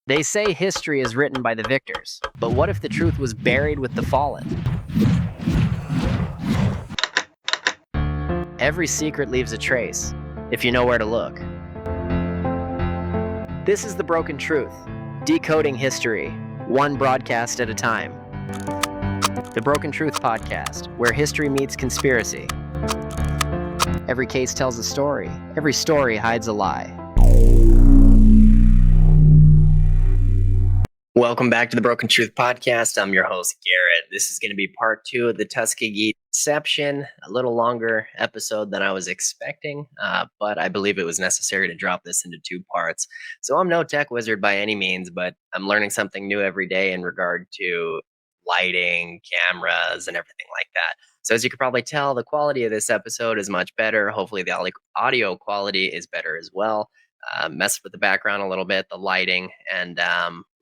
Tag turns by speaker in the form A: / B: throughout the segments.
A: They say history is written by the victors, but what if the truth was buried with the fallen? Every secret leaves a trace, if you know where to look. This is The Broken Truth, decoding history, one broadcast at a time. The Broken Truth Podcast, where history meets conspiracy. Every case tells a story, every story hides a lie. Welcome back to the Broken Truth Podcast. I'm your host, Garrett. This is going to be part 2 of the Tuskegee Deception, a little longer episode than I was expecting, but I believe it was necessary to drop this into 2 parts. So I'm no tech wizard by any means, but I'm learning something new every day in regard to lighting, cameras, and everything like that. So as you can probably tell, the quality of this episode is much better. Hopefully the audio quality is better as well. Messed with the background a little bit, the lighting, and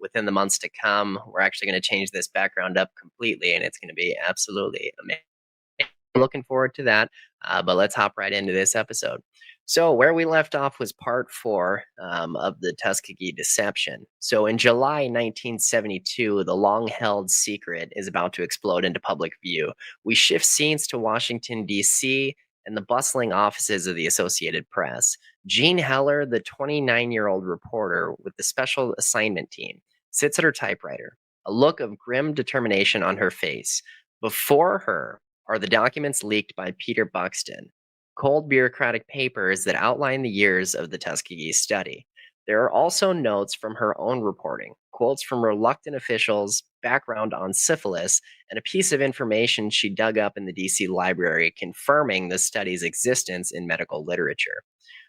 A: within the months to come, we're actually going to change this background up completely, and it's going to be absolutely amazing. I'm looking forward to that, but let's hop right into this episode. So where we left off was part 4 of the Tuskegee Deception. So in July 1972, the long-held secret is about to explode into public view. We shift scenes to Washington, D.C., and the bustling offices of the Associated Press. Jean Heller, the 29-year-old reporter with the Special Assignment Team, sits at her typewriter, a look of grim determination on her face. Before her are the documents leaked by Peter Buxtun, cold bureaucratic papers that outline the years of the Tuskegee study. There are also notes from her own reporting, quotes from reluctant officials, background on syphilis, and a piece of information she dug up in the DC library confirming the study's existence in medical literature.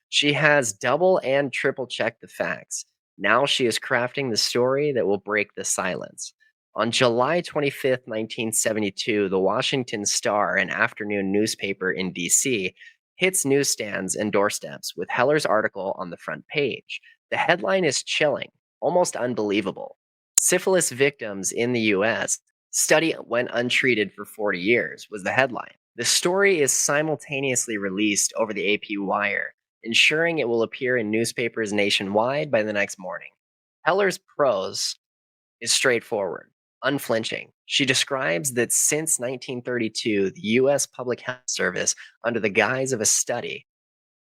A: She has double and triple checked the facts. Now she is crafting the story that will break the silence. On July 25th, 1972, the Washington Star, an afternoon newspaper in DC, hits newsstands and doorsteps with Heller's article on the front page. The headline is chilling, almost unbelievable. Syphilis victims in the U.S. Study went untreated for 40 years was the headline. The story is simultaneously released over the AP wire, ensuring it will appear in newspapers nationwide by the next morning. Heller's prose is straightforward, unflinching. She describes that since 1932, the U.S. Public Health Service, under the guise of a study,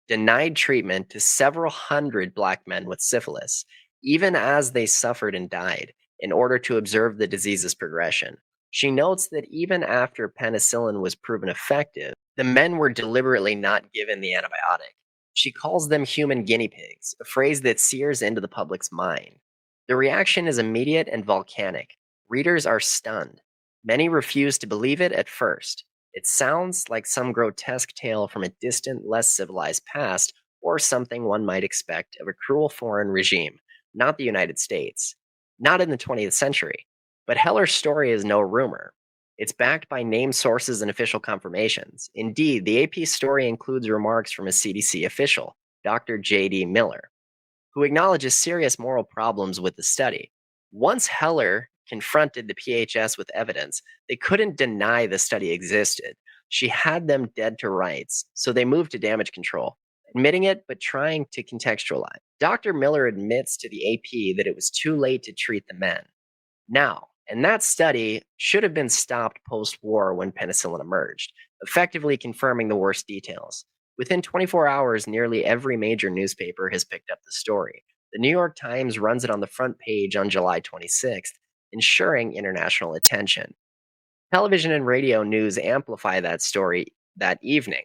A: denied treatment to several hundred Black men with syphilis, even as they suffered and died, in order to observe the disease's progression. She notes that even after penicillin was proven effective, the men were deliberately not given the antibiotic. She calls them human guinea pigs, a phrase that sears into the public's mind. The reaction is immediate and volcanic. Readers are stunned. Many refuse to believe it at first. It sounds like some grotesque tale from a distant, less civilized past, or something one might expect of a cruel foreign regime, not the United States, not in the 20th century. But Heller's story is no rumor. It's backed by named sources and official confirmations. Indeed, the AP story includes remarks from a CDC official, Dr. J.D. Miller, who acknowledges serious moral problems with the study. Once Heller confronted the PHS with evidence, they couldn't deny the study existed. She had them dead to rights, so they moved to damage control, admitting it but trying to contextualize. Dr. Miller admits to the AP that it was too late to treat the men. Now, and that study should have been stopped post-war when penicillin emerged, effectively confirming the worst details. Within 24 hours, nearly every major newspaper has picked up the story. The New York Times runs it on the front page on July 26th, ensuring international attention. Television and radio news amplify that story that evening.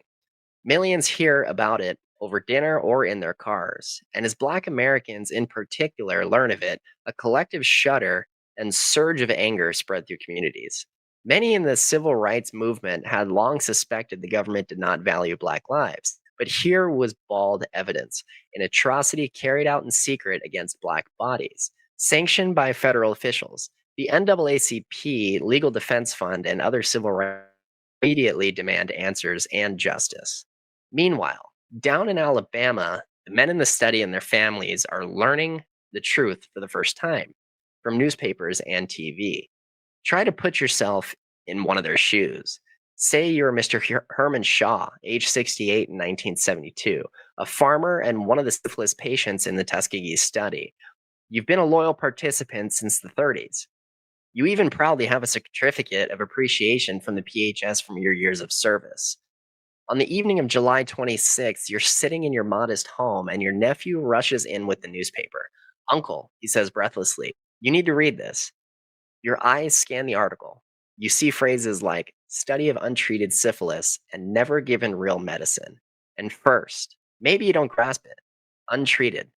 A: Millions hear about it over dinner or in their cars, and as Black Americans in particular learn of it, a collective shudder and surge of anger spread through communities. Many in the civil rights movement had long suspected the government did not value Black lives, but here was bald evidence, an atrocity carried out in secret against Black bodies, sanctioned by federal officials. The NAACP, Legal Defense Fund, and other civil rights immediately demand answers and justice. Meanwhile, down in Alabama, the men in the study and their families are learning the truth for the first time from newspapers and TV. Try to put yourself in one of their shoes. Say you're Mr. Herman Shaw, age 68 in 1972, a farmer and one of the syphilis patients in the Tuskegee study. You've been a loyal participant since the 30s. You even proudly have a certificate of appreciation from the PHS from your years of service. On the evening of July 26th, you're sitting in your modest home and your nephew rushes in with the newspaper. Uncle, he says breathlessly, you need to read this. Your eyes scan the article. You see phrases like study of untreated syphilis and never given real medicine. And first, maybe you don't grasp it, untreated.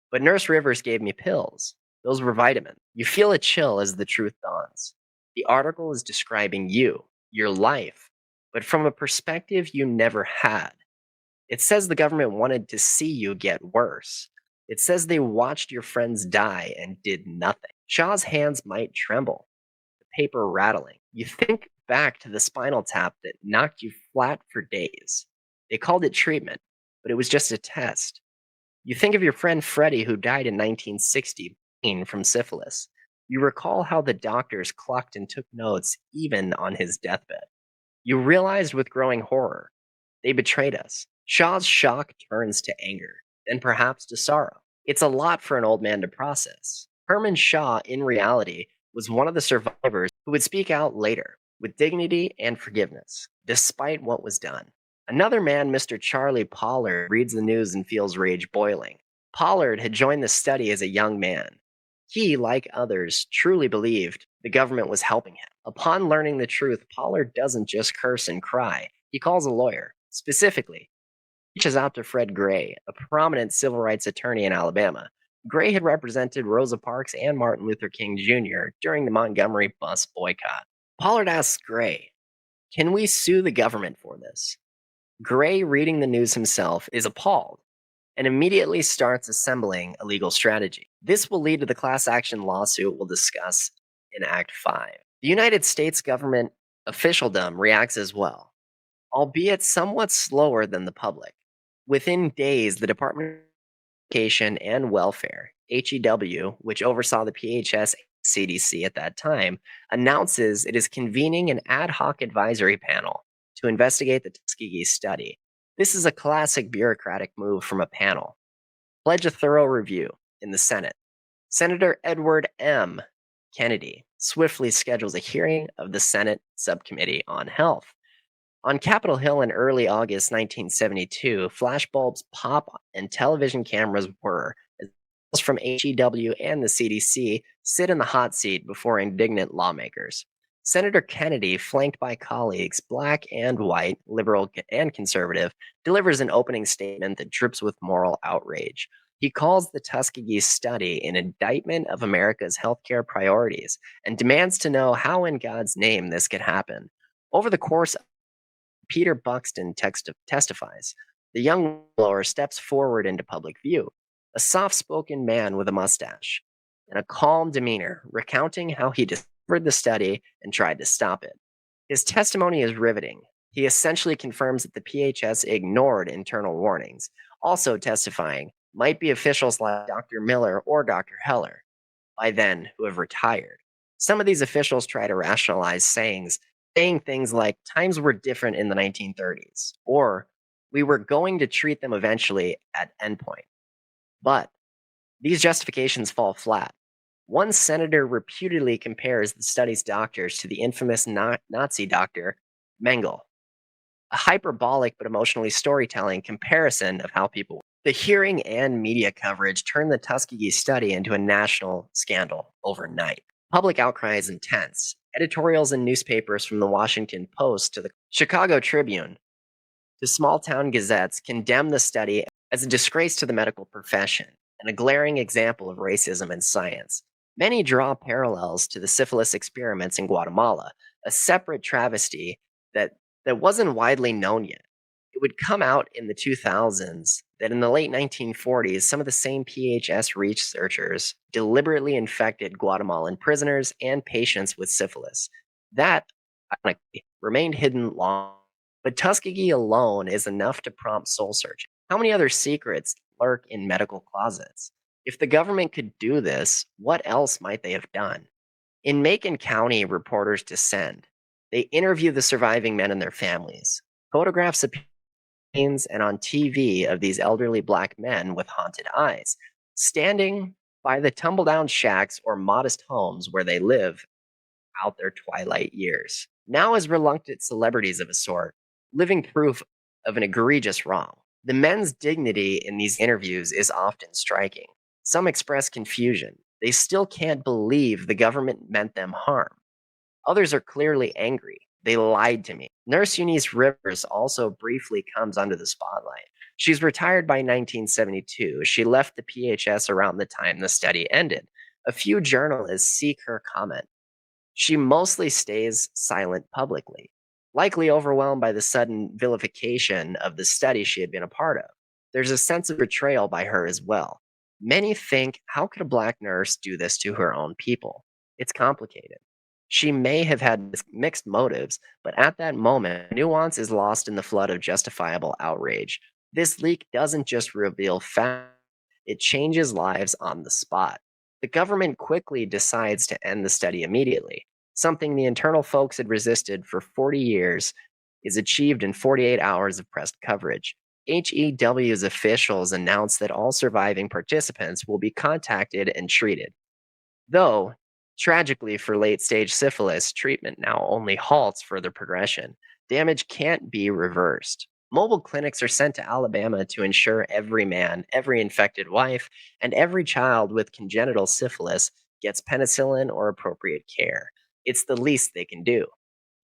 A: But Nurse Rivers gave me pills. Those were vitamins. You feel a chill as the truth dawns. The article is describing you, your life, but from a perspective you never had. It says the government wanted to see you get worse. It says they watched your friends die and did nothing. Shaw's hands might tremble, the paper rattling. You think back to the spinal tap that knocked you flat for days. They called it treatment, but it was just a test. You think of your friend Freddie, who died in 1960 from syphilis. You recall how the doctors clucked and took notes even on his deathbed. You realized with growing horror, they betrayed us. Shaw's shock turns to anger, then perhaps to sorrow. It's a lot for an old man to process. Herman Shaw, in reality, was one of the survivors who would speak out later with dignity and forgiveness, despite what was done. Another man, Mr. Charlie Pollard, reads the news and feels rage boiling. Pollard had joined the study as a young man. He, like others, truly believed the government was helping him. Upon learning the truth, Pollard doesn't just curse and cry. He calls a lawyer. Specifically, he reaches out to Fred Gray, a prominent civil rights attorney in Alabama. Gray had represented Rosa Parks and Martin Luther King Jr. during the Montgomery bus boycott. Pollard asks Gray, "Can we sue the government for this?" Gray, reading the news himself, is appalled and immediately starts assembling a legal strategy. This will lead to the class action lawsuit we'll discuss in Act 5. The United States government officialdom reacts as well, albeit somewhat slower than the public. Within days, the Department of Education and Welfare, HEW, which oversaw the PHS CDC at that time, announces it is convening an ad hoc advisory panel to investigate the Tuskegee study. This is a classic bureaucratic move from a panel. Pledge a thorough review in the Senate. Senator Edward M. Kennedy swiftly schedules a hearing of the Senate Subcommittee on Health. On Capitol Hill in early August 1972, flashbulbs pop and television cameras whir as officials from HEW and the CDC sit in the hot seat before indignant lawmakers. Senator Kennedy, flanked by colleagues, black and white, liberal and conservative, delivers an opening statement that drips with moral outrage. He calls the Tuskegee study an indictment of America's healthcare priorities and demands to know how in God's name this could happen. Over the course of Peter Buxtun testifies. The young whistleblower steps forward into public view, a soft-spoken man with a mustache and a calm demeanor, recounting how he discovered the study and tried to stop it. His testimony is riveting. He essentially confirms that the PHS ignored internal warnings, also testifying might be officials like Dr. Miller or Dr. Heller, by then who have retired. Some of these officials try to rationalize saying things like times were different in the 1930s, or we were going to treat them eventually at endpoint. But these justifications fall flat. One senator reputedly compares the study's doctors to the infamous Nazi doctor Mengele, a hyperbolic but emotionally storytelling comparison of how people. The hearing and media coverage turned the Tuskegee study into a national scandal overnight. Public outcry is intense. Editorials in newspapers from the Washington Post to the Chicago Tribune to small-town gazettes condemn the study as a disgrace to the medical profession and a glaring example of racism in science. Many draw parallels to the syphilis experiments in Guatemala, a separate travesty that wasn't widely known yet. It would come out in the 2000s that in the late 1940s, some of the same PHS researchers deliberately infected Guatemalan prisoners and patients with syphilis. That, ironically, remained hidden long. But Tuskegee alone is enough to prompt soul searching. How many other secrets lurk in medical closets? If the government could do this, what else might they have done? In Macon County, reporters descend. They interview the surviving men and their families. Photographs appear and on TV of these elderly black men with haunted eyes, standing by the tumble-down shacks or modest homes where they live out their twilight years. Now, as reluctant celebrities of a sort, living proof of an egregious wrong. The men's dignity in these interviews is often striking. Some express confusion. They still can't believe the government meant them harm. Others are clearly angry. They lied to me. Nurse Eunice Rivers also briefly comes under the spotlight. She's retired by 1972. She left the PHS around the time the study ended. A few journalists seek her comment. She mostly stays silent publicly, likely overwhelmed by the sudden vilification of the study she had been a part of. There's a sense of betrayal by her as well. Many think, how could a black nurse do this to her own people? It's complicated. She may have had mixed motives, but at that moment, nuance is lost in the flood of justifiable outrage. This leak doesn't just reveal facts, it changes lives on the spot. The government quickly decides to end the study immediately. Something the internal folks had resisted for 40 years is achieved in 48 hours of press coverage. HEW's officials announced that all surviving participants will be contacted and treated. Though, tragically for late stage syphilis, treatment now only halts further progression. Damage can't be reversed. Mobile clinics are sent to Alabama to ensure every man, every infected wife, and every child with congenital syphilis gets penicillin or appropriate care. It's the least they can do.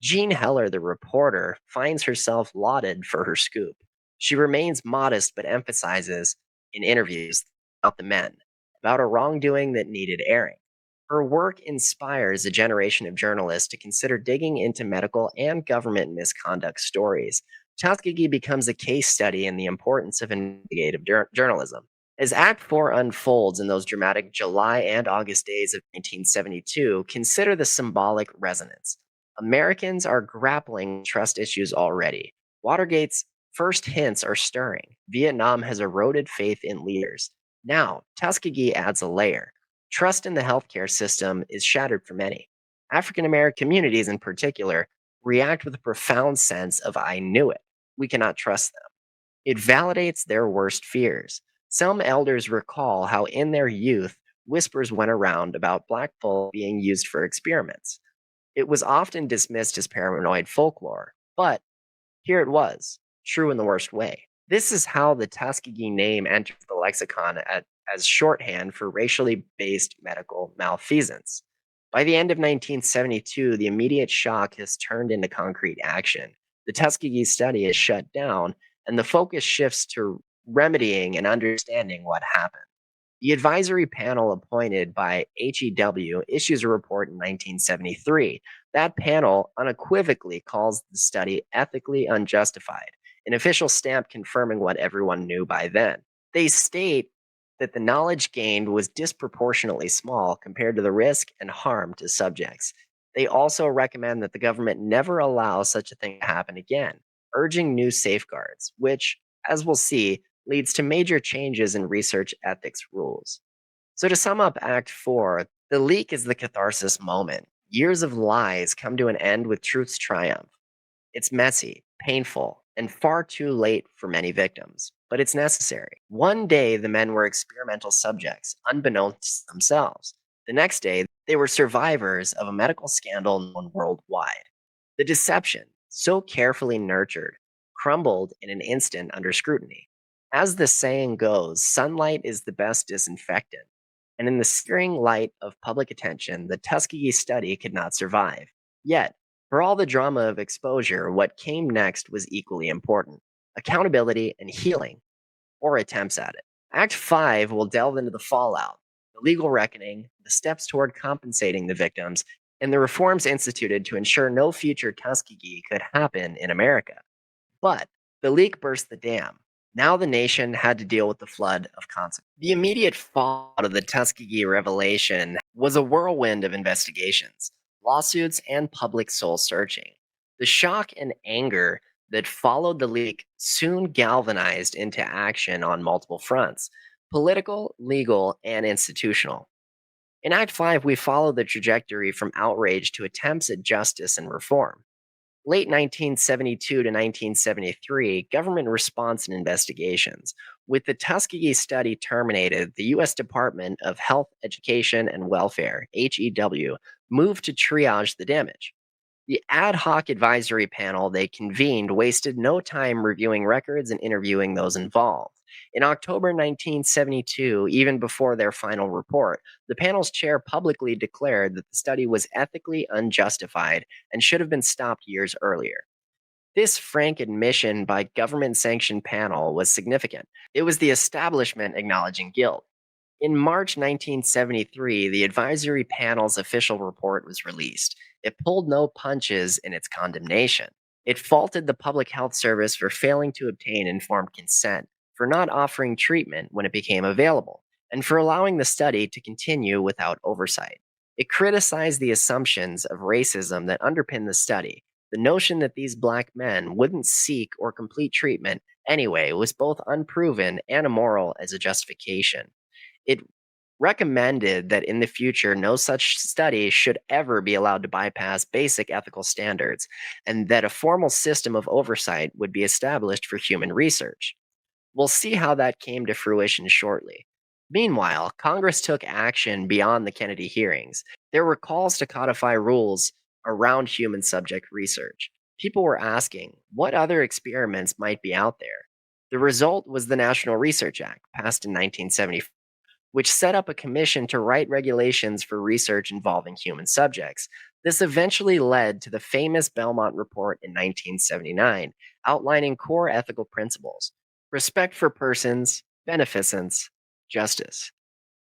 A: Jean Heller, the reporter, finds herself lauded for her scoop. She remains modest but emphasizes in interviews about the men, about a wrongdoing that needed airing. Her work inspires a generation of journalists to consider digging into medical and government misconduct stories. Tuskegee becomes a case study in the importance of investigative journalism. As Act 4 unfolds in those dramatic July and August days of 1972, consider the symbolic resonance. Americans are grappling with trust issues already. Watergate's first hints are stirring. Vietnam has eroded faith in leaders. Now, Tuskegee adds a layer. Trust in the healthcare system is shattered for many. African American communities, in particular, react with a profound sense of I knew it. We cannot trust them. It validates their worst fears. Some elders recall how in their youth, whispers went around about black folk being used for experiments. It was often dismissed as paranoid folklore, but here it was, true in the worst way. This is how the Tuskegee name enters the lexicon as shorthand for racially based medical malfeasance. By the end of 1972, the immediate shock has turned into concrete action. The Tuskegee study is shut down, and the focus shifts to remedying and understanding what happened. The advisory panel appointed by HEW issues a report in 1973. That panel unequivocally calls the study ethically unjustified, an official stamp confirming what everyone knew by then. They state that the knowledge gained was disproportionately small compared to the risk and harm to subjects. They also recommend that the government never allow such a thing to happen again, urging new safeguards, which, as we'll see, leads to major changes in research ethics rules. So, to sum up Act 4, the leak is the catharsis moment. Years of lies come to an end with truth's triumph. It's messy, painful, and far too late for many victims, but it's necessary. One day, the men were experimental subjects, unbeknownst to themselves. The next day, they were survivors of a medical scandal known worldwide. The deception, so carefully nurtured, crumbled in an instant under scrutiny. As the saying goes, sunlight is the best disinfectant. And in the searing light of public attention, the Tuskegee study could not survive. Yet, for all the drama of exposure, what came next was equally important: accountability and healing, or attempts at it. Act 5 will delve into the fallout, the legal reckoning, the steps toward compensating the victims, and the reforms instituted to ensure no future Tuskegee could happen in America. But the leak burst the dam. Now the nation had to deal with the flood of consequences. The immediate fallout of the Tuskegee revelation was a whirlwind of investigations, lawsuits, and public soul searching. The shock and anger that followed the leak soon galvanized into action on multiple fronts: political, legal, and institutional. In Act 5, we follow the trajectory from outrage to attempts at justice and reform. Late 1972 to 1973, government response and investigations. With the Tuskegee study terminated, the U.S. Department of Health, Education, and Welfare, HEW, moved to triage the damage. The ad hoc advisory panel they convened wasted no time reviewing records and interviewing those involved. In October 1972, even before their final report, the panel's chair publicly declared that the study was ethically unjustified and should have been stopped years earlier. This frank admission by government sanctioned panel was significant. It was the establishment acknowledging guilt. In March 1973, the advisory panel's official report was released. It pulled no punches in its condemnation. It faulted the Public Health Service for failing to obtain informed consent, for not offering treatment when it became available, and for allowing the study to continue without oversight. It criticized the assumptions of racism that underpin the study. The notion that these black men wouldn't seek or complete treatment anyway was both unproven and immoral as a justification. It recommended that in the future, no such study should ever be allowed to bypass basic ethical standards, and that a formal system of oversight would be established for human research. We'll see how that came to fruition shortly. Meanwhile, Congress took action beyond the Kennedy hearings. There were calls to codify rules around human subject research. People were asking what other experiments might be out there. The result was the National Research Act, passed in 1974, which set up a commission to write regulations for research involving human subjects. This eventually led to the famous Belmont Report in 1979, outlining core ethical principles: respect for persons, beneficence, justice.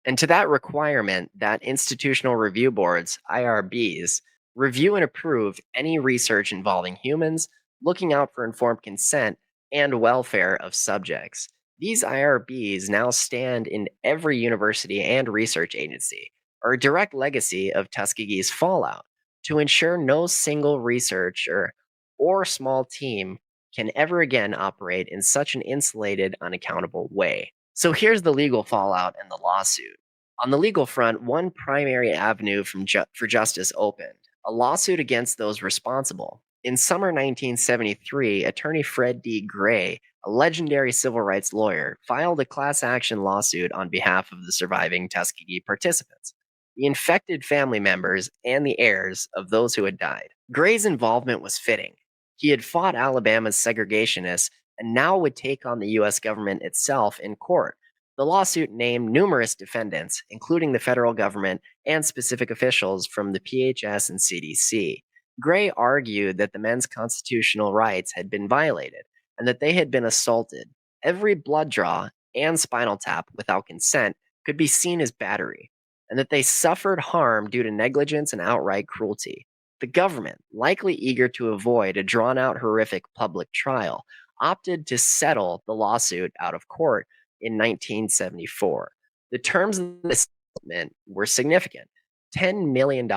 A: And to that requirement, that institutional review boards, IRBs, review and approve any research involving humans, looking out for informed consent and welfare of subjects. These IRBs now stand in every university and research agency, are a direct legacy of Tuskegee's fallout, to ensure no single researcher or small team can ever again operate in such an insulated, unaccountable way. So here's the legal fallout and the lawsuit. On the legal front, one primary avenue for justice opened: a lawsuit against those responsible. In summer 1973, attorney Fred D. Gray, a legendary civil rights lawyer, filed a class action lawsuit on behalf of the surviving Tuskegee participants, the infected family members, and the heirs of those who had died. Gray's involvement was fitting. He had fought Alabama's segregationists and now would take on the U.S. government itself in court. The lawsuit named numerous defendants, including the federal government and specific officials from the PHS and CDC. Gray argued that the men's constitutional rights had been violated and that they had been assaulted. Every blood draw and spinal tap without consent could be seen as battery, and that they suffered harm due to negligence and outright cruelty. The government, likely eager to avoid a drawn out horrific public trial, opted to settle the lawsuit out of court in 1974. The terms of the settlement were significant: $10 million,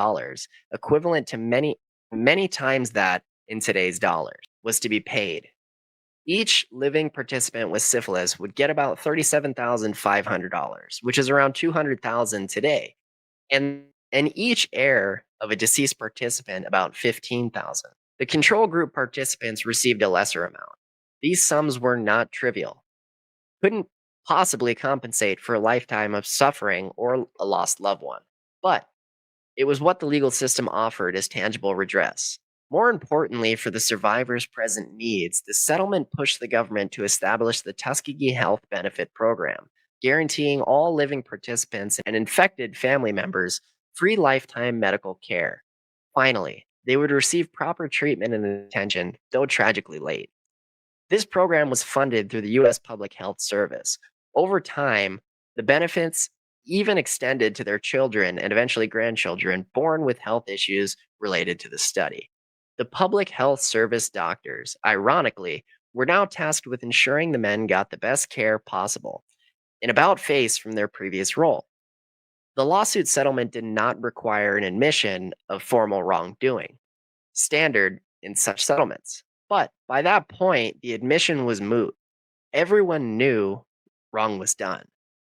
A: equivalent to many times that in today's dollars, was to be paid. Each living participant with syphilis would get about $37,500, which is around $200,000 today, and each heir of a deceased participant about $15,000. The control group participants received a lesser amount. These sums were not trivial, couldn't possibly compensate for a lifetime of suffering or a lost loved one, but it was what the legal system offered as tangible redress. More importantly, for the survivors' present needs, the settlement pushed the government to establish the Tuskegee Health Benefit Program, guaranteeing all living participants and infected family members free lifetime medical care. Finally, they would receive proper treatment and attention, though tragically late. This program was funded through the U.S. Public Health Service. Over time, the benefits even extended to their children and eventually grandchildren born with health issues related to the study. The Public Health Service doctors, ironically, were now tasked with ensuring the men got the best care possible, an about face from their previous role. The lawsuit settlement did not require an admission of formal wrongdoing, standard in such settlements. But by that point, the admission was moot. Everyone knew wrong was done.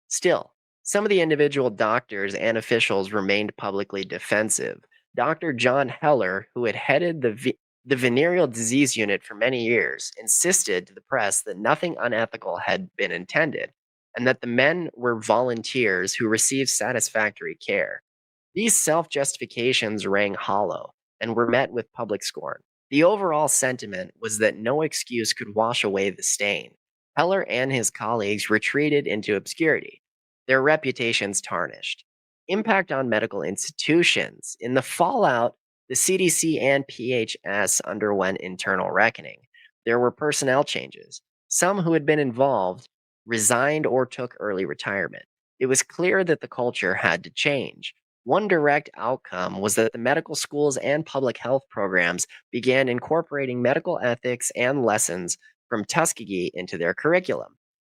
A: Still, some of the individual doctors and officials remained publicly defensive. Dr. John Heller, who had headed the The Venereal Disease Unit for many years insisted to the press that nothing unethical had been intended, and that the men were volunteers who received satisfactory care. These self justifications rang hollow and were met with public scorn. The overall sentiment was that no excuse could wash away the stain. Heller and his colleagues retreated into obscurity, their reputations tarnished. Impact on medical institutions. In the fallout, the CDC and PHS underwent internal reckoning. There were personnel changes. Some who had been involved resigned or took early retirement. It was clear that the culture had to change. One direct outcome was that the medical schools and public health programs began incorporating medical ethics and lessons from Tuskegee into their curriculum.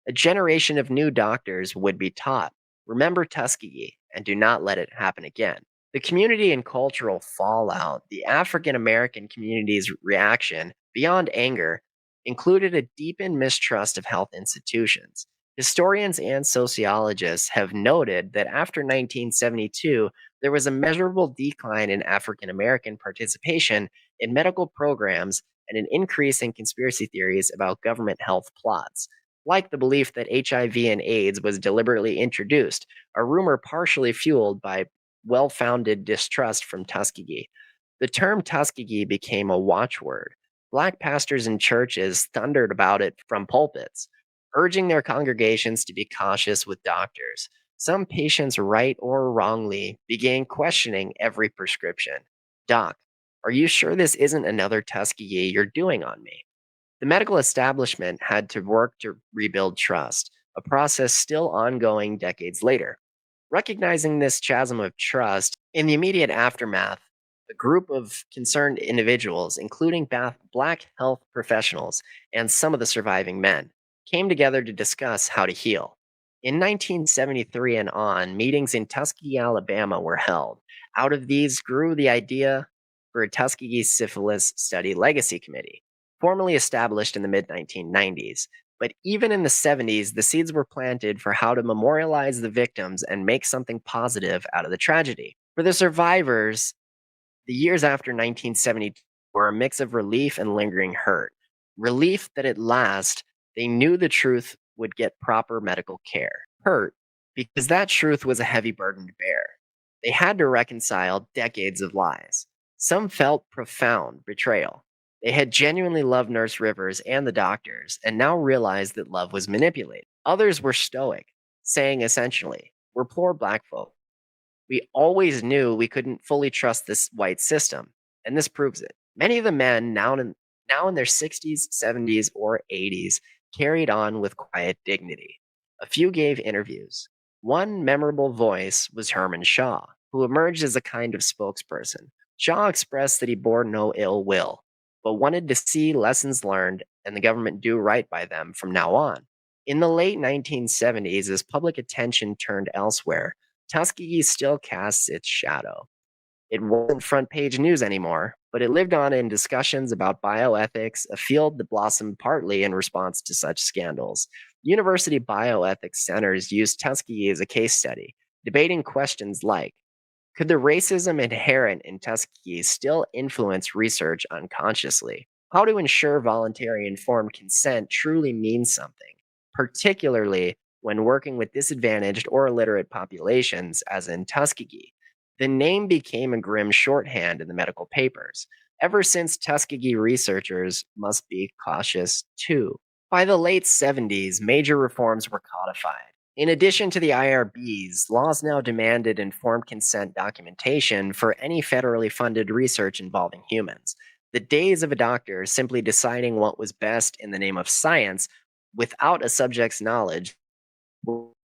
A: A generation of new doctors would be taught. Remember Tuskegee and do not let it happen again. The community and cultural fallout, the African American community's reaction, beyond anger, included a deepened mistrust of health institutions. Historians and sociologists have noted that after 1972, there was a measurable decline in African American participation in medical programs and an increase in conspiracy theories about government health plots, like the belief that HIV and AIDS was deliberately introduced, a rumor partially fueled by well founded distrust from Tuskegee. The term Tuskegee became a watchword. Black pastors and churches thundered about it from pulpits, urging their congregations to be cautious with doctors. Some patients, right or wrongly, began questioning every prescription. Doc, are you sure this isn't another Tuskegee you're doing on me? The medical establishment had to work to rebuild trust, a process still ongoing decades later. Recognizing this chasm of trust, in the immediate aftermath, a group of concerned individuals, including Black health professionals and some of the surviving men, came together to discuss how to heal. In 1973 and on, meetings in Tuskegee, Alabama were held. Out of these grew the idea for a Tuskegee Syphilis Study Legacy Committee, formally established in the mid 1990s. But even in the 70s, the seeds were planted for how to memorialize the victims and make something positive out of the tragedy. For the survivors, the years after 1972 were a mix of relief and lingering hurt. Relief that at last they knew the truth would get proper medical care. Hurt because that truth was a heavy burden to bear. They had to reconcile decades of lies. Some felt profound betrayal. They had genuinely loved Nurse Rivers and the doctors, and now realized that love was manipulated. Others were stoic, saying essentially, we're poor black folk. We always knew we couldn't fully trust this white system, and this proves it. Many of the men, now in their 60s, 70s, or 80s, carried on with quiet dignity. A few gave interviews. One memorable voice was Herman Shaw, who emerged as a kind of spokesperson. Shaw expressed that he bore no ill will, but wanted to see lessons learned and the government do right by them from now on. In the late 1970s, as public attention turned elsewhere, Tuskegee still casts its shadow. It wasn't front page news anymore, but it lived on in discussions about bioethics, a field that blossomed partly in response to such scandals. University bioethics centers used Tuskegee as a case study, debating questions like, could the racism inherent in Tuskegee still influence research unconsciously? How to ensure voluntary informed consent truly means something, particularly when working with disadvantaged or illiterate populations, as in Tuskegee. The name became a grim shorthand in the medical papers. Ever since, Tuskegee researchers must be cautious too. By the late 70s, major reforms were codified. In addition to the IRBs, laws now demanded informed consent documentation for any federally funded research involving humans. The days of a doctor simply deciding what was best in the name of science without a subject's knowledge.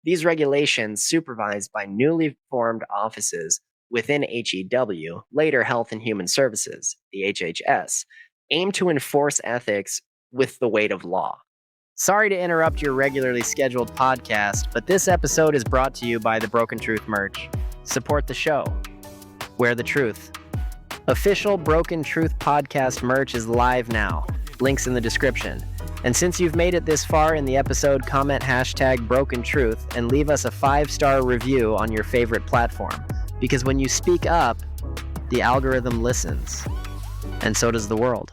A: These regulations, supervised by newly formed offices within HEW, later Health and Human Services, the HHS, aim to enforce ethics with the weight of law. Sorry to interrupt your regularly scheduled podcast, but this episode is brought to you by the Broken Truth merch. Support the show. Wear the truth. Official Broken Truth podcast merch is live now. Links in the description. And since you've made it this far in the episode, comment hashtag Broken Truth and leave us a 5-star review on your favorite platform. Because when you speak up, the algorithm listens. and so does the world.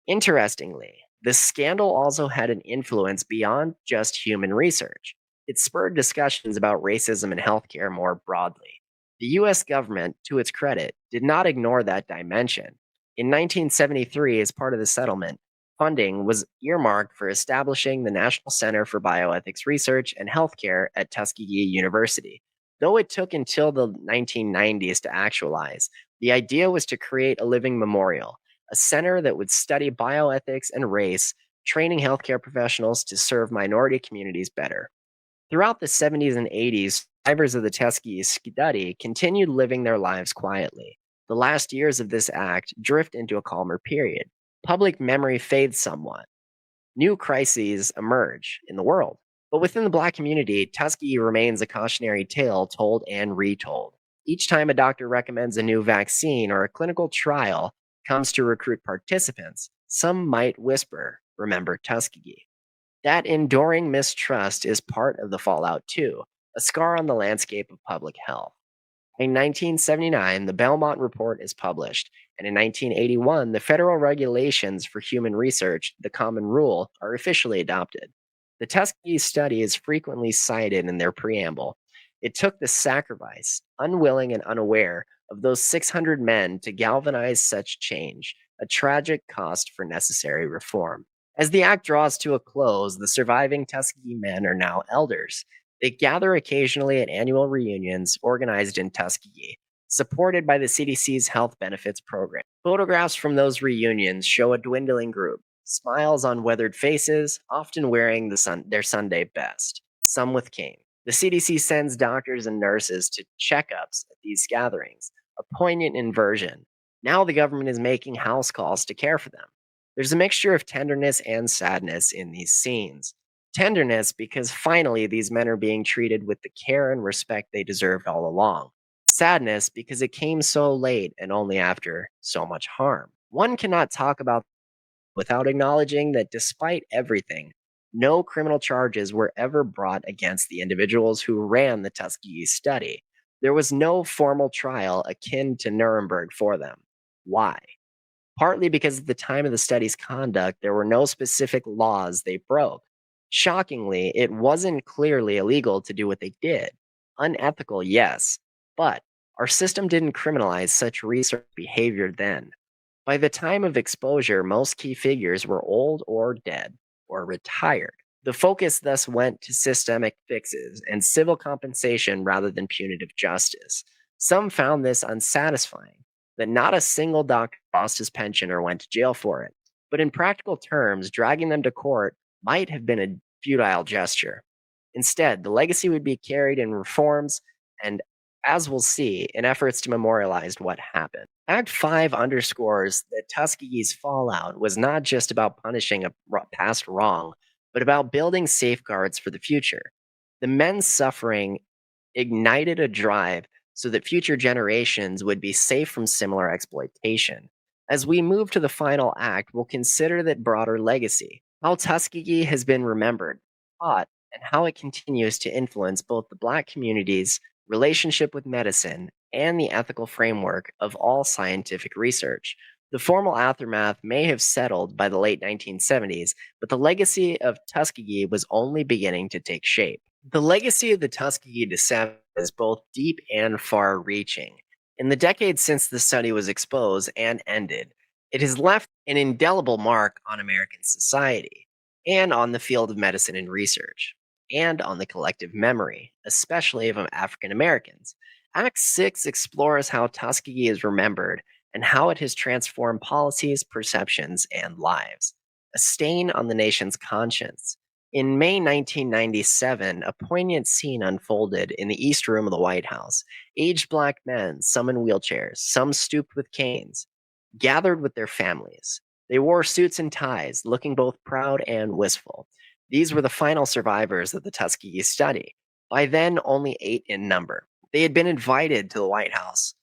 A: Interestingly, the scandal also had an influence beyond just human research. It spurred discussions about racism in healthcare more broadly. The US government, to its credit, did not ignore that dimension. In 1973, as part of the settlement, funding was earmarked for establishing the National Center for Bioethics Research and Healthcare at Tuskegee University. Though it took until the 1990s to actualize, the idea was to create a living memorial, a center that would study bioethics and race, training healthcare professionals to serve minority communities better. Throughout the 70s and 80s, survivors of the Tuskegee study continued living their lives quietly. The last years of this act drift into a calmer period. Public memory fades somewhat. New crises emerge in the world. But within the Black community, Tuskegee remains a cautionary tale told and retold. Each time a doctor recommends a new vaccine or a clinical trial comes to recruit participants, some might whisper, "Remember Tuskegee." That enduring mistrust is part of the fallout, too, a scar on the landscape of public health. In 1979, the Belmont Report is published, and in 1981, the Federal Regulations for Human Research, the Common Rule, are officially adopted. The Tuskegee study is frequently cited in their preamble. It took the sacrifice, unwilling and unaware, of those 600 men to galvanize such change, a tragic cost for necessary reform. As the act draws to a close, the surviving Tuskegee men are now elders. They gather occasionally at annual reunions organized in Tuskegee, supported by the CDC's health benefits program. Photographs from those reunions show a dwindling group, smiles on weathered faces, often wearing their Sunday best, some with cane. The CDC sends doctors and nurses to checkups at these gatherings, a poignant inversion. Now the government is making house calls to care for them. There's a mixture of tenderness and sadness in these scenes. Tenderness because finally these men are being treated with the care and respect they deserved all along. Sadness because it came so late and only after so much harm. One cannot talk about without acknowledging that despite everything, no criminal charges were ever brought against the individuals who ran the Tuskegee study. There was no formal trial akin to Nuremberg for them. Why? Partly because at the time of the study's conduct, there were no specific laws they broke. Shockingly, it wasn't clearly illegal to do what they did. Unethical, yes, but our system didn't criminalize such research behavior then. By the time of exposure, most key figures were old or dead or retired. The focus thus went to systemic fixes and civil compensation rather than punitive justice. Some found this unsatisfying, that not a single doctor lost his pension or went to jail for it. But in practical terms, dragging them to court might have been a futile gesture. Instead, the legacy would be carried in reforms and, as we'll see, in efforts to memorialize what happened. Act 5 underscores that Tuskegee's fallout was not just about punishing a past wrong, but about building safeguards for the future. The men's suffering ignited a drive so that future generations would be safe from similar exploitation. As we move to the final act, we'll consider that broader legacy, how Tuskegee has been remembered, taught, and how it continues to influence both the Black community's relationship with medicine and the ethical framework of all scientific research. The formal aftermath may have settled by the late 1970s, but the legacy of Tuskegee was only beginning to take shape. The legacy of the Tuskegee Deception is both deep and far reaching. In the decades since the study was exposed and ended, it has left an indelible mark on American society and on the field of medicine and research, and on the collective memory, especially of African Americans. Act 6 explores how Tuskegee is remembered and how it has transformed policies, perceptions, and lives. A stain on the nation's conscience. In May 1997, a poignant scene unfolded in the East Room of the White House. Aged Black men, some in wheelchairs, some stooped with canes, gathered with their families. They wore suits and ties, looking both proud and wistful. These were the final survivors of the Tuskegee study, by then only 8 in number. They had been invited to the White House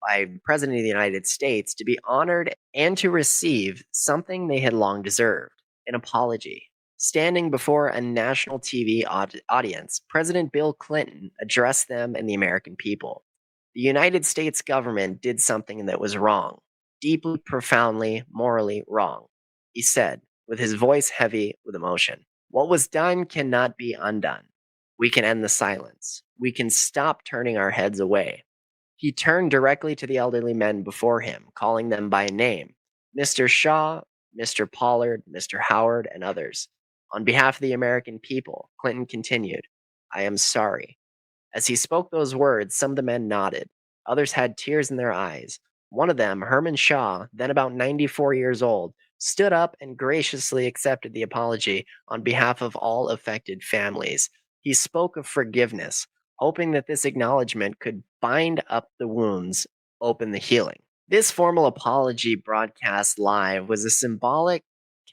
A: by the President of the United States to be honored and to receive something they had long deserved, an apology. Standing before a national TV audience, President Bill Clinton addressed them and the American people. The United States government did something that was wrong. deeply, profoundly, morally wrong. He said, with his voice heavy with emotion, "What was done cannot be undone. We can end the silence. We can stop turning our heads away." He turned directly to the elderly men before him, calling them by name: Mr. Shaw, Mr. Pollard, Mr. Howard, and others. On behalf of the American people, Clinton continued, "I am sorry." As he spoke those words, some of the men nodded. Others had tears in their eyes. One of them, Herman Shaw, then about 94 years old, stood up and graciously accepted the apology on behalf of all affected families. He spoke of forgiveness, hoping that this acknowledgement could bind up the wounds, open the healing. This formal apology broadcast live was a symbolic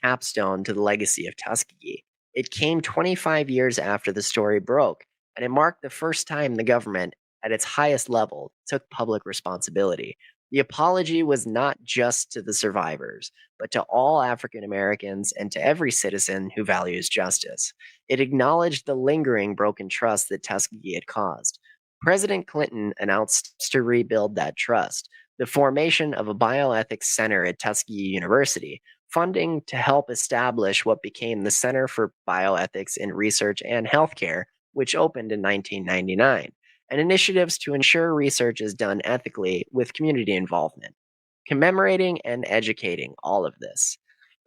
A: capstone to the legacy of Tuskegee. It came 25 years after the story broke, and it marked the first time the government, at its highest level, took public responsibility. The apology was not just to the survivors, but to all African Americans and to every citizen who values justice. It acknowledged the lingering broken trust that Tuskegee had caused. President Clinton announced steps to rebuild that trust: the formation of a bioethics center at Tuskegee University, funding to help establish what became the Center for Bioethics in Research and Healthcare, which opened in 1999, and initiatives to ensure research is done ethically with community involvement, commemorating and educating all of this.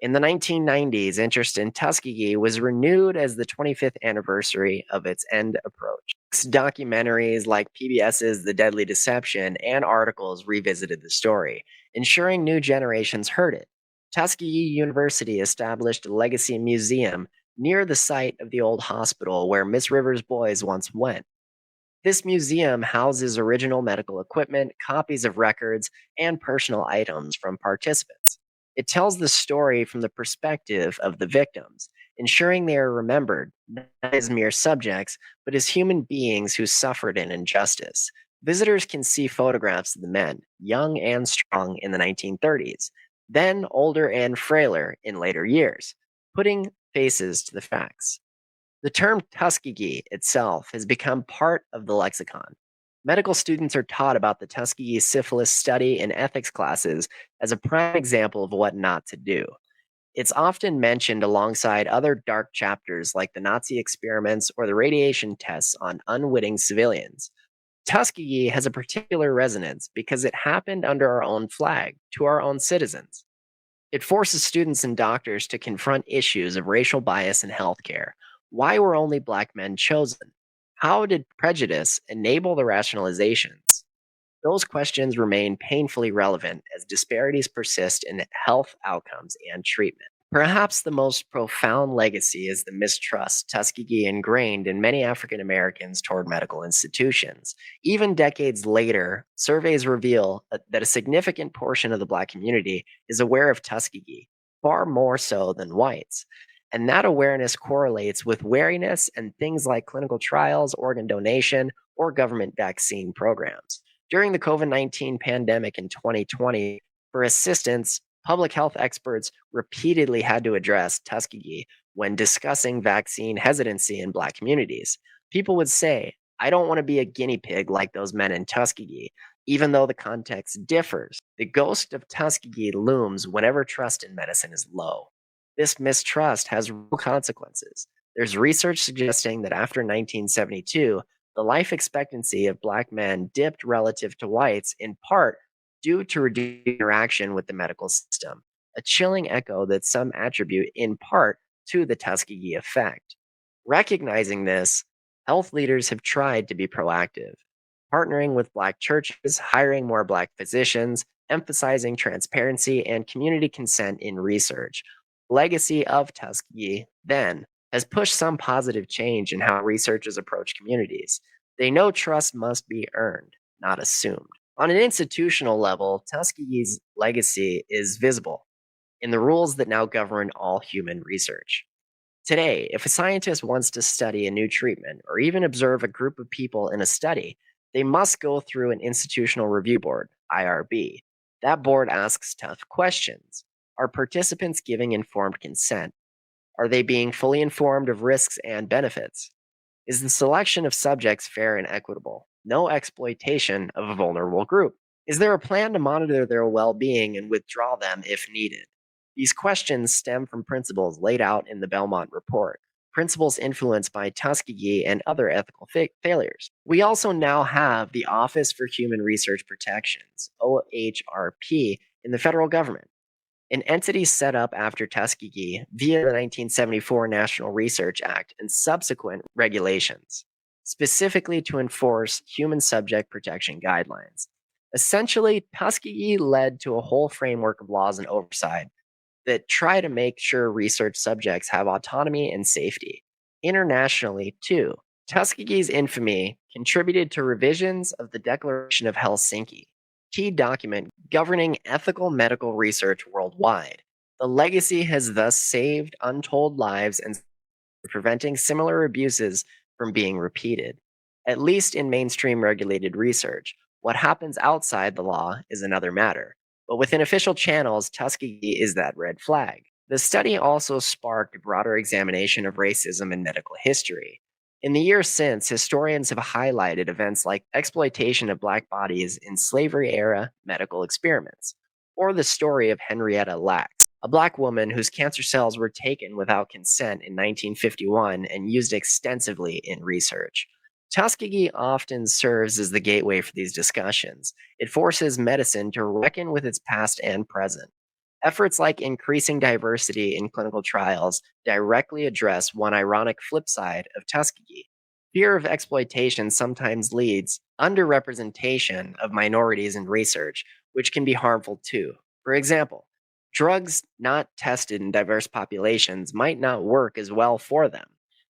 A: In the 1990s, interest in Tuskegee was renewed as the 25th anniversary of its end approached. Documentaries like PBS's The Deadly Deception and articles revisited the story, ensuring new generations heard it. Tuskegee University established a legacy museum near the site of the old hospital where Miss Rivers' boys once went. This museum houses original medical equipment, copies of records, and personal items from participants. It tells the story from the perspective of the victims, ensuring they are remembered not as mere subjects, but as human beings who suffered an injustice. Visitors can see photographs of the men, young and strong in the 1930s, then older and frailer in later years, putting faces to the facts. The term Tuskegee itself has become part of the lexicon. Medical students are taught about the Tuskegee syphilis study in ethics classes as a prime example of what not to do. It's often mentioned alongside other dark chapters like the Nazi experiments or the radiation tests on unwitting civilians. Tuskegee has a particular resonance because it happened under our own flag, to our own citizens. It forces students and doctors to confront issues of racial bias in healthcare. Why were only Black men chosen? How did prejudice enable the rationalizations? Those questions remain painfully relevant as disparities persist in health outcomes and treatment. Perhaps the most profound legacy is the mistrust Tuskegee ingrained in many African Americans toward medical institutions. Even decades later, surveys reveal that a significant portion of the Black community is aware of Tuskegee, far more so than whites. And that awareness correlates with wariness and things like clinical trials, organ donation, or government vaccine programs. During the COVID-19 pandemic in 2020, for assistance, public health experts repeatedly had to address Tuskegee when discussing vaccine hesitancy in Black communities. People would say, "I don't want to be a guinea pig like those men in Tuskegee," even though the context differs. The ghost of Tuskegee looms whenever trust in medicine is low. This mistrust has real consequences. There's research suggesting that after 1972, the life expectancy of Black men dipped relative to whites in part due to reduced interaction with the medical system, a chilling echo that some attribute in part to the Tuskegee effect. Recognizing this, health leaders have tried to be proactive, partnering with Black churches, hiring more Black physicians, emphasizing transparency and community consent in research. Legacy of Tuskegee, then, has pushed some positive change in how researchers approach communities. They know trust must be earned, not assumed. On an institutional level, Tuskegee's legacy is visible in the rules that now govern all human research. Today, if a scientist wants to study a new treatment or even observe a group of people in a study, they must go through an institutional review board, IRB. That board asks tough questions. Are participants giving informed consent? Are they being fully informed of risks and benefits? Is the selection of subjects fair and equitable? No exploitation of a vulnerable group. Is there a plan to monitor their well being and withdraw them if needed? These questions stem from principles laid out in the Belmont Report, principles influenced by Tuskegee and other ethical failures. We also now have the Office for Human Research Protections, OHRP, in the federal government, an entity set up after Tuskegee via the 1974 National Research Act and subsequent regulations, specifically to enforce human subject protection guidelines. Essentially, Tuskegee led to a whole framework of laws and oversight that try to make sure research subjects have autonomy and safety. Internationally, too, Tuskegee's infamy contributed to revisions of the Declaration of Helsinki, key document governing ethical medical research worldwide. The legacy has thus saved untold lives and preventing similar abuses from being repeated, at least in mainstream regulated research. What happens outside the law is another matter. But within official channels, Tuskegee is that red flag. The study also sparked a broader examination of racism in medical history. In the years since, historians have highlighted events like exploitation of Black bodies in slavery era medical experiments, or the story of Henrietta Lacks, a Black woman whose cancer cells were taken without consent in 1951 and used extensively in research. Tuskegee often serves as the gateway for these discussions. It forces medicine to reckon with its past and present. Efforts like increasing diversity in clinical trials directly address one ironic flip side of Tuskegee. Fear of exploitation sometimes leads underrepresentation of minorities in research, which can be harmful too. For example, drugs not tested in diverse populations might not work as well for them.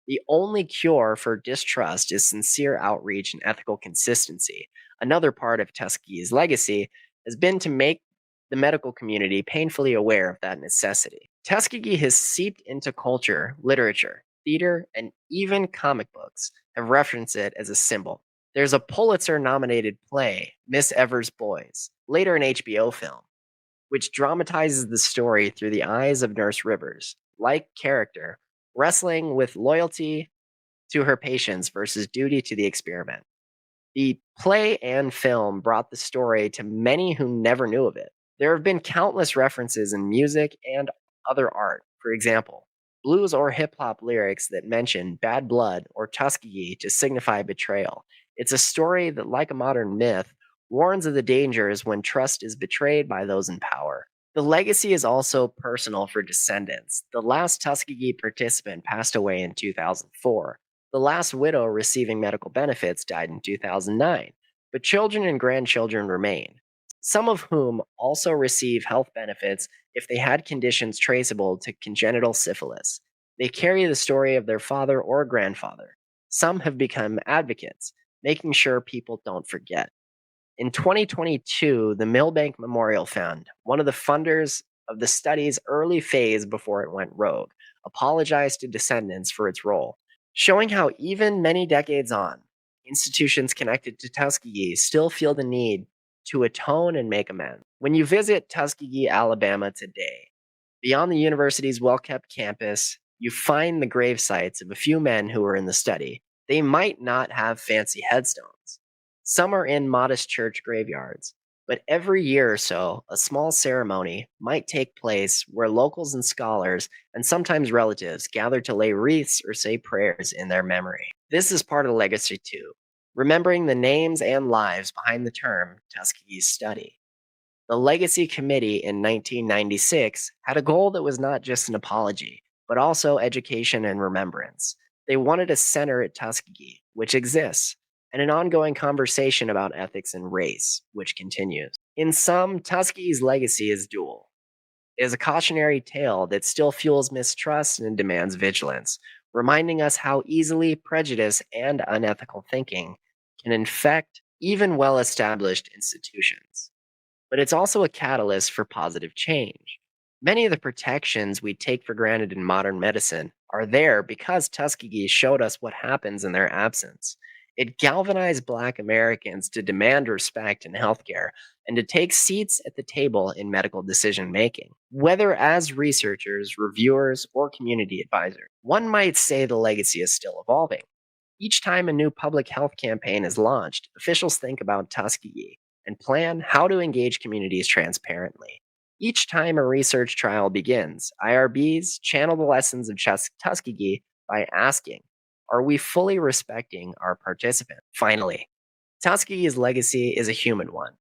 A: The only cure for distrust is sincere outreach and ethical consistency. Another part of Tuskegee's legacy has been to make the medical community painfully aware of that necessity. Tuskegee has seeped into culture, literature, theater, and even comic books have referenced it as a symbol. There's a Pulitzer nominated play, Miss Evers' Boys, later an HBO film, which dramatizes the story through the eyes of Nurse Rivers, like character, wrestling with loyalty to her patients versus duty to the experiment. The play and film brought the story to many who never knew of it. There have been countless references in music and other art. For example, blues or hip hop lyrics that mention bad blood or Tuskegee to signify betrayal. It's a story that, like a modern myth, warns of the dangers when trust is betrayed by those in power. The legacy is also personal for descendants. The last Tuskegee participant passed away in 2004. The last widow receiving medical benefits died in 2009, but children and grandchildren remain, some of whom also receive health benefits if they had conditions traceable to congenital syphilis. They carry the story of their father or grandfather. Some have become advocates, making sure people don't forget. In 2022, the Milbank Memorial Fund, one of the funders of the study's early phase before it went rogue, apologized to descendants for its role, showing how even many decades on, institutions connected to Tuskegee still feel the need to atone and make amends. When you visit Tuskegee, Alabama today, beyond the university's well-kept campus, you find the grave sites of a few men who were in the study. They might not have fancy headstones. Some are in modest church graveyards, but every year or so, a small ceremony might take place where locals and scholars, and sometimes relatives, gather to lay wreaths or say prayers in their memory. This is part of the legacy too, remembering the names and lives behind the term Tuskegee study. The Legacy Committee in 1996 had a goal that was not just an apology, but also education and remembrance. They wanted a center at Tuskegee, which exists, and an ongoing conversation about ethics and race, which continues. In sum, Tuskegee's legacy is dual. It is a cautionary tale that still fuels mistrust and demands vigilance, reminding us how easily prejudice and unethical thinking can infect even well established institutions. But it's also a catalyst for positive change. Many of the protections we take for granted in modern medicine are there because Tuskegee showed us what happens in their absence. It galvanized Black Americans to demand respect in healthcare and to take seats at the table in medical decision making, whether as researchers, reviewers, or community advisors. One might say the legacy is still evolving. Each time a new public health campaign is launched, officials think about Tuskegee. and plan how to engage communities transparently. Each time a research trial begins, IRBs channel the lessons of Tuskegee by asking, are we fully respecting our participants? Finally, Tuskegee's legacy is a human one.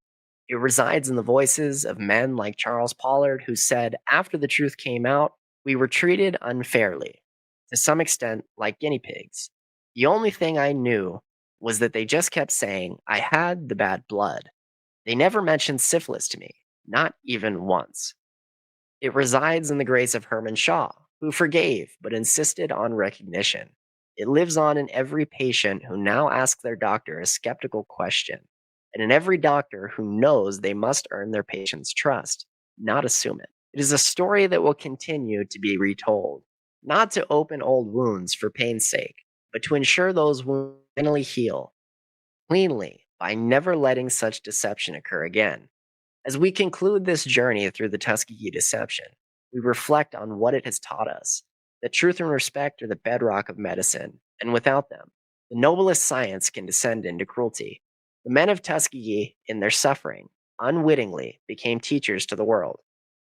A: It resides in the voices of men like Charles Pollard, who said, after the truth came out, we were treated unfairly, to some extent like guinea pigs. The only thing I knew was that they just kept saying I had the bad blood. They never mentioned syphilis to me, not even once. It resides in the grace of Herman Shaw, who forgave but insisted on recognition. It lives on in every patient who now asks their doctor a skeptical question, and in every doctor who knows they must earn their patient's trust, not assume it. It is a story that will continue to be retold, not to open old wounds for pain's sake, but to ensure those wounds finally heal cleanly by never letting such deception occur again. As we conclude this journey through the Tuskegee Deception, we reflect on what it has taught us. That truth and respect are the bedrock of medicine, and without them, the noblest science can descend into cruelty. The men of Tuskegee, in their suffering, unwittingly became teachers to the world.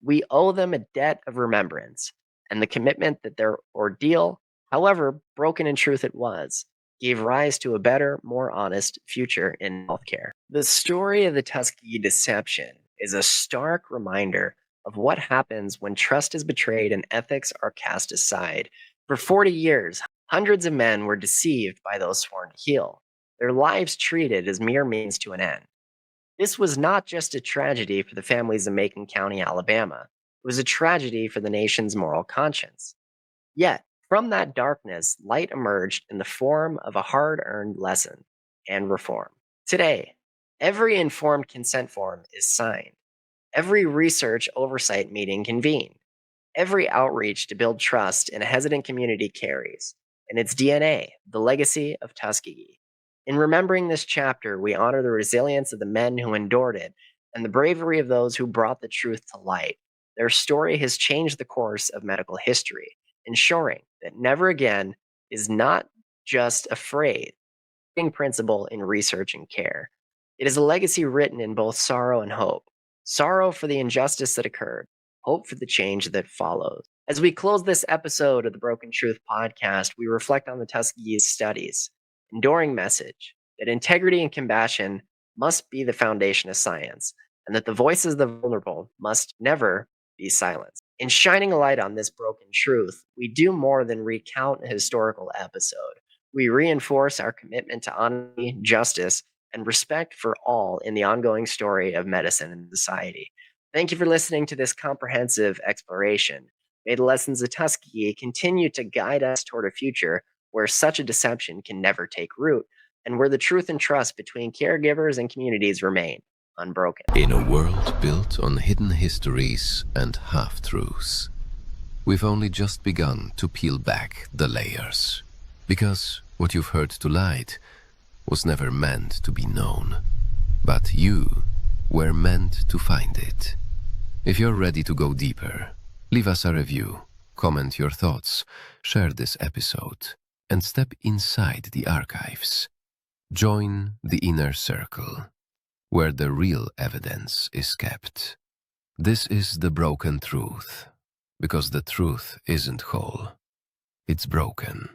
A: We owe them a debt of remembrance, and the commitment that their ordeal, however broken in truth it was, gave rise to a better, more honest future in healthcare. The story of the Tuskegee Deception is a stark reminder of what happens when trust is betrayed and ethics are cast aside. For 40 years, hundreds of men were deceived by those sworn to heal, their lives treated as mere means to an end. This was not just a tragedy for the families of Macon County, Alabama. It was a tragedy for the nation's moral conscience. Yet, from that darkness, light emerged in the form of a hard-earned lesson and reform. Today, every informed consent form is signed. Every research oversight meeting convened. Every outreach to build trust in a hesitant community carries, in its DNA, the legacy of Tuskegee. In remembering this chapter, we honor the resilience of the men who endured it and the bravery of those who brought the truth to light. Their story has changed the course of medical history, ensuring that never again is not just a phrase, principle in research and care. It is a legacy written in both sorrow and hope. Sorrow for the injustice that occurred, hope for the change that follows. As we close this episode of the Broken Truth podcast, we reflect on the Tuskegee's studies, enduring message that integrity and compassion must be the foundation of science, and that the voices of the vulnerable must never be silenced. In shining a light on this broken truth, we do more than recount a historical episode. We reinforce our commitment to honesty, justice, and respect for all in the ongoing story of medicine and society. Thank you for listening to this comprehensive exploration. May the lessons of Tuskegee continue to guide us toward a future where such a deception can never take root, and where the truth and trust between caregivers and communities remain unbroken.
B: In a world built on hidden histories and half-truths, we've only just begun to peel back the layers. Because what you've heard tonight was never meant to be known, but you were meant to find it. If you're ready to go deeper, leave us a review, comment your thoughts, share this episode, and step inside the archives. Join the inner circle, where the real evidence is kept. This is the broken truth, because the truth isn't whole, it's broken.